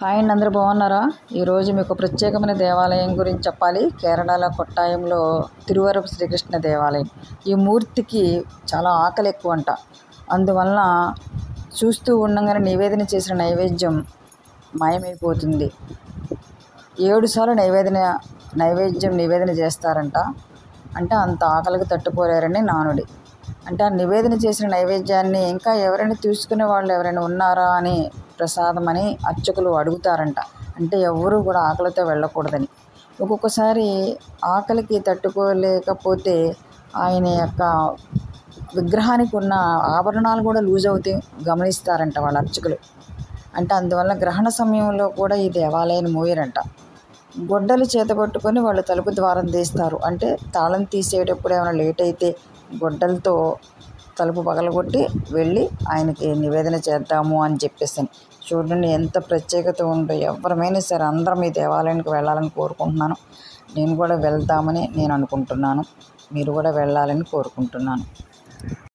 Hi అండి, అందరూ బాగున్నారా? ఈరోజు మీకు ప్రత్యేకమైన దేవాలయం గురించి చెప్పాలి. కేరళలో కొట్టాయంలో తిరువరపు శ్రీకృష్ణ దేవాలయం. ఈ మూర్తికి చాలా ఆకలి ఎక్కువ అంట. అందువలన చూస్తూ ఉండగానే నివేదన చేసిన నైవేద్యం మాయమైపోతుంది. 7 సార్లు నివేదన చేస్తారంట. అంటే అంత ఆకలికి తట్టుకోలేరని నానుడి. అంటే ఆ నివేదన చేసిన నైవేద్యాన్ని ఇంకా ఎవరైనా తీసుకునే వాళ్ళు ఎవరైనా ఉన్నారా అని ప్రసాదమని అర్చకులు అడుగుతారంట. అంటే ఎవ్వరూ కూడా ఆకలితో వెళ్ళకూడదని. ఒక్కొక్కసారి ఆకలికి తట్టుకోలేకపోతే ఆయన యొక్క విగ్రహానికి ఉన్న ఆభరణాలు కూడా లూజ్ అవుతాయి గమనిస్తారంట వాళ్ళ అర్చకులు. అంటే అందువల్ల గ్రహణ సమయంలో కూడా ఈ దేవాలయాన్ని మూయరంట. గొడ్డలు చేతపట్టుకొని వాళ్ళు తలుపు ద్వారం తీస్తారు. అంటే తాళం తీసేటప్పుడు ఏమైనా లేట్ అయితే గొడ్డలతో తలుపు పగలగొట్టి వెళ్ళి ఆయనకి నివేదన చేద్దాము అని చెప్పేసి. చూడండి ఎంత ప్రత్యేకత ఉందో. ఎవరమైనా సరే అందరం ఈ దేవాలయానికి వెళ్ళాలని కోరుకుంటున్నాను. నేను కూడా వెళ్దామని నేను అనుకుంటున్నాను. మీరు కూడా వెళ్ళాలని కోరుకుంటున్నాను.